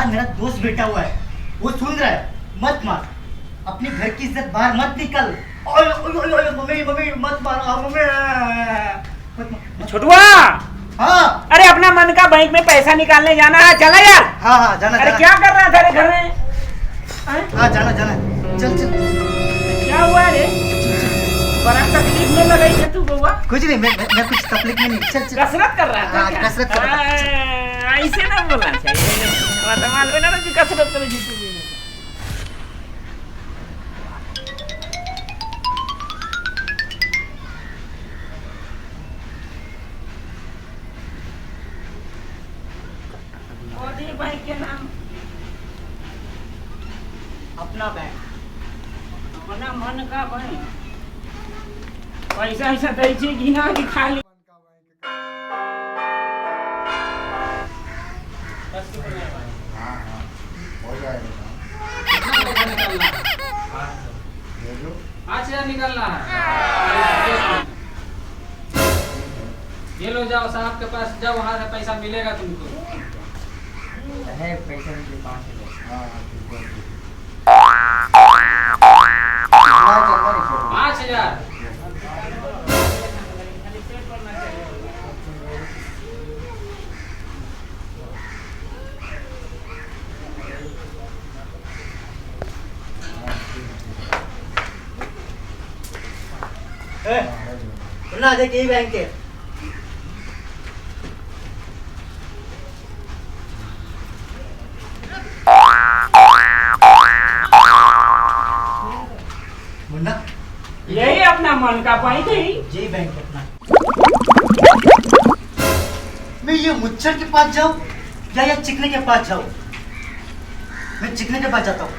मेरा दोस्त बैठा हुआ है, वो सुन रहा है। मत मार, अपने घर की इज्जत बाहर मत निकल। ओए ओए ओए मम्मी मम्मी मत मारो मम्मी। छोटुआ, हाँ अरे अपना मन का बैंक में पैसा निकालने जाना है, चला यार। हाँ हाँ जाना। अरे क्या कर रहा था घर में? हाँ जाना जाना, चल चल। क्या हुआ रे? बड़ा तकलीफ में लग गई है तू बउआ। कुछ नहीं, मैं कुछ तकलीफ में नहीं। चल चल। कसरत कर रहा था क्या? कसरत कर रहा था। ऐसे ना बोलना चाहिए, मतलब मालूम है ना कि कसरत कर रही थी। मोदी भाई के नाम अपना बैंक, अपना मन का भाई पैसा ऐसा दै छी कि ना कि खाली निकलना है। ये लो, जाओ साहब के पास जाओ, वहाँ से पैसा मिलेगा तुमको। है पैसा मुझे 5,000। ना देख यही बैंक है। मुन्ना, यही अपना मन का बैंक है। यही बैंक है अपना। मैं ये मुच्छर के पास जाऊं या चिकने के पास जाऊं? मैं चिकने के पास जाता हूँ।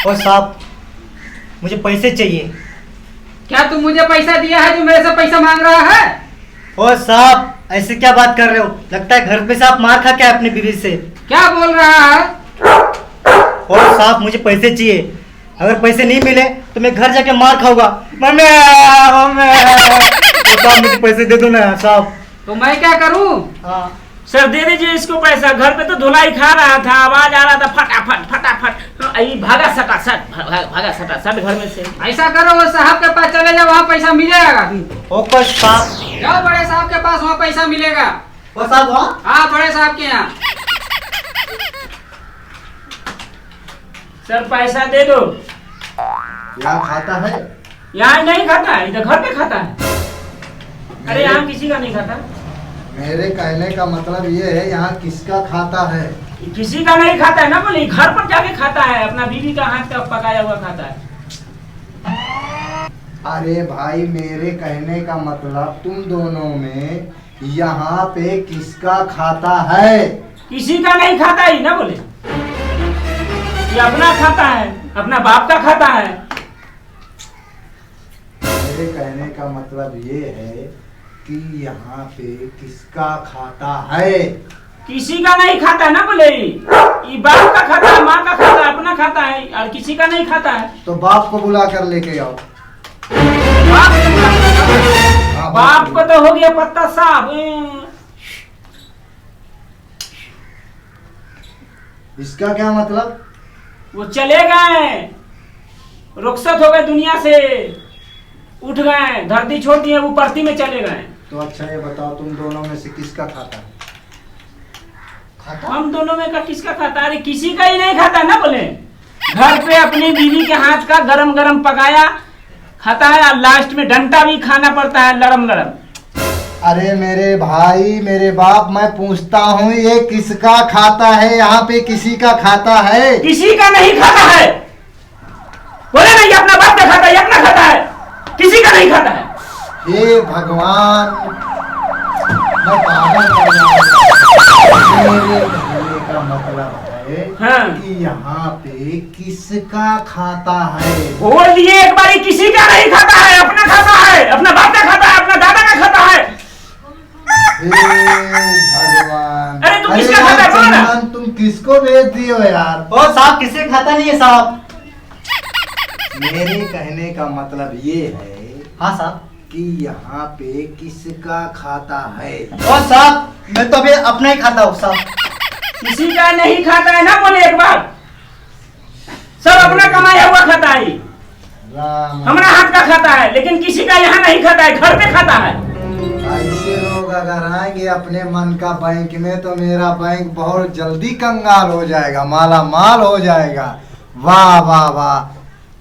और साहब, मुझे पैसे चाहिए। क्या तुम मुझे पैसा दिया है जो मेरे से पैसा मांग रहा है? और साहब, ऐसे क्या बात कर रहे हो? लगता है घर पे से आप मार खा के आए अपनी बीवी से। क्या बोल रहा है? और साहब, मुझे पैसे चाहिए। अगर पैसे नहीं मिले तो मैं घर जाके मार खाऊंगा। मम्मी मम्मी, तो साहब मुझे पैसे दे दो ना साहब। तो मैं क्या करूं? हाँ सर दे दीजिए इसको पैसा। घर पे तो धुलाई खा रहा था, आवाज आ रहा था फटाफट फटाफट। आई भागा सटा सट, भागा सटा सट घर में से। ऐसा करो, वो साहब के पास चले जाओ, वहाँ पैसा मिलेगा तुमको। ओके साहब। जाओ बड़े साहब के पास, वहाँ पैसा मिलेगा। वो साहब वहाँ? हाँ, बड़े साहब के यहाँ। सर पैसा दे दो। यहाँ खाता है? यहाँ नहीं खाता है, इधर घर पे खाता है। अरे यहाँ किसी का नहीं खाता। मेरे कहने का मतलब ये है, यहाँ किसका खाता है? किसी का नहीं खाता है ना, बोले घर पर जाके खाता है, अपना बीवी का हाथ का पकाया हुआ खाता है। अरे भाई, मेरे कहने का मतलब तुम दोनों में यहाँ पे किसका खाता है? किसी का नहीं खाता ही ना, बोले ये अपना खाता है, अपना बाप का खाता है। मेरे कहने का मतलब ये है कि यहाँ पे किसका खाता है? किसी का नहीं खाता है ना, बोले ये बाप का खाता है, माँ का खाता है, अपना खाता है, और किसी का नहीं खाता है। तो बाप को बुला कर लेके आओ। बाप को तो हो गया पत्ता साफ। इसका क्या मतलब? वो चले गए, रुखसत हो गए दुनिया से, उठ गए, धरती छोड़ दिए, वो परती में चले गए। तो अच्छा ये बताओ, तुम दोनों में से किसका खाता है? हम दोनों में का किसका खाता है? अरे किसी का ही नहीं खाता ना, बोले घर पे अपनी बीवी के हाथ का गरम गरम पकाया खाता है, और लास्ट में डंडा भी खाना पड़ता है लरम लरम। अरे मेरे भाई, मेरे बाप, मैं पूछता हूँ ये किसका खाता है? यहाँ पे किसी का खाता है? किसी का नहीं खाता है। बोले ना, ये अपना बाप का खाता है, ये अपना खाता है, किसी का नहीं खाता है। हे भगवान, मैं पागल हो जाऊंगा। मेरे कहने का मतलब है हाँ। कि यहाँ पे किसका खाता है? बोल दिए एक बारी, किसी का नहीं खाता है, अपना खाता है, अपना बाप का खाता है, अपना दादा का खाता है। हे भगवान, अरे तुम किसका खाता है? बोलो ना। चंदन, तुम किसको भेज दिए हो यार? और साहब, किसी का खाता नहीं है साहब। मेरे कहने का मतलब ये है हाँ साहब। कि यहाँ पे किसका खाता है? और साहब, मैं तो अभी अपना ही खाता हूँ साहब। किसी का नहीं खाता है ना बोले एक बार। सब अपना कमाया हुआ खाता है, राम हमारा हाथ का खाता है, लेकिन किसी का यहाँ नहीं खाता है, घर पे खाता है। ऐसे लोग अगर आएंगे अपने मन का बैंक में तो मेरा बैंक बहुत जल्दी कंगाल हो जाएगा, माला माल हो जाएगा। वाह वाह वाह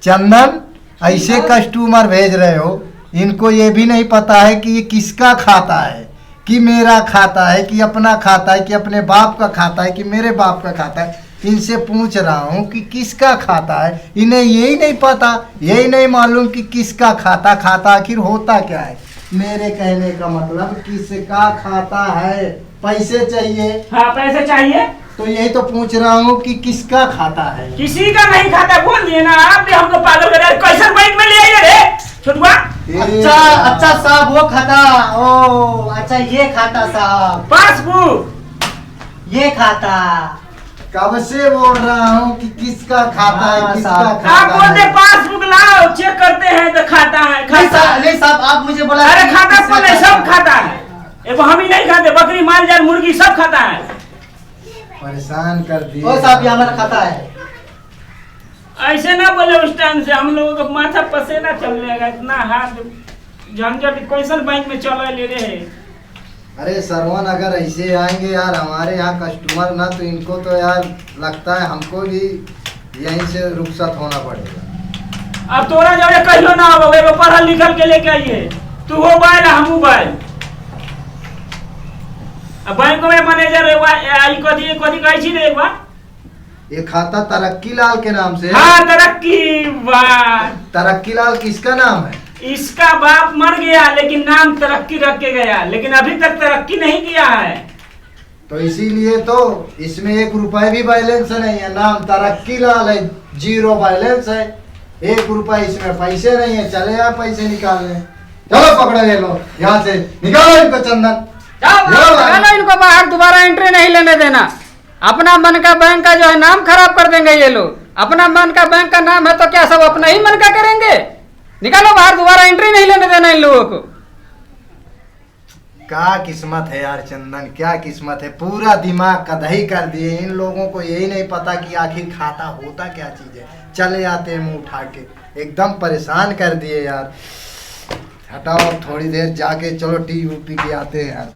चंदन, ऐसे कस्टमर भेज रहे हो, इनको ये भी नहीं पता है कि ये किसका खाता है, कि मेरा खाता है, कि अपना खाता है, कि अपने बाप का खाता है, कि मेरे बाप का खाता है। इनसे पूछ रहा हूँ कि किसका खाता है, इन्हें यही नहीं पता, यही नहीं मालूम कि किसका खाता आखिर होता क्या है। मेरे कहने का मतलब किसका खाता है, पैसे चाहिए। हाँ पैसे चाहिए, तो यही तो पूछ रहा हूँ कि किसका खाता है। किसी का नहीं खाता बोल दिए ना आप भी हमको पागल कर रहे हैं। कैसे बैंक में ले आइए रे छोटुआ। अच्छा अच्छा साहब वो खाता, ओ अच्छा ये खाता साहब, पासबुक ये खाता। कब से बोल रहा हूँ कि किसका खाता है, किसका साहब। आप खाता बोलते है। पासबुक लाओ चेक करते हैं तो खाता है, खाता है। नहीं साहब आप मुझे बोला अरे कि खाता किसका कौन है, सब खाता है। एगो हम ही नहीं खाते, बकरी माल जाल मुर्गी सब खाता है। परेशान कर दिए। ओ साहब ये हमारा खाता है। ऐसे ना बोले उस टाइम से, हम लोगों का माथा पसेना चल जाएगा, इतना हाथ झंझट कैसन बैंक में चल ले रहे। अरे सरवन अगर ऐसे आएंगे यार हमारे यहाँ कस्टमर ना, तो इनको तो यार लगता है हमको भी यहीं से रुखसत होना पड़ेगा। अब तोरा जब कहियो ना हो एगो पढ़ल लिखल के लेके आइए, तू हो बैल हमू बैल। अब बैंक में मैनेजर आई कथी कथी कहै छी रे एक बार। ये खाता तरक्की लाल के नाम से है। हाँ तरक्की, वाह। तरक्की लाल किसका नाम है? इसका बाप मर गया लेकिन नाम तरक्की रख के गया, लेकिन अभी तक तरक्की नहीं किया है। तो इसीलिए तो इसमें 1 रुपए भी बैलेंस नहीं है, नाम तरक्की लाल है, 0 बैलेंस है, 1 रुपए इसमें पैसे नहीं है। चले यार पैसे निकालने, चलो पकड़ो ये लो, यहाँ से निकालो इनको चंदन। चलो इनको बाहर दोबारा एंट्री नहीं लेने देना। अपना मन का बैंक का जो है नाम खराब कर देंगे ये लोग। अपना मन का बैंक का नाम है तो क्या सब अपना ही मन का करेंगे? निकालो बाहर, दोबारा एंट्री नहीं लेने देना इन लोगों को। क्या किस्मत है यार चंदन, क्या किस्मत है, पूरा दिमाग का दही कर दिए। इन लोगों को यही नहीं पता कि आखिर खाता होता क्या चीज है। चले आते हैं मुंह उठा के, एकदम परेशान कर दिए यार। हटाओ थोड़ी देर जाके, चलो टी पी के आते हैं यार।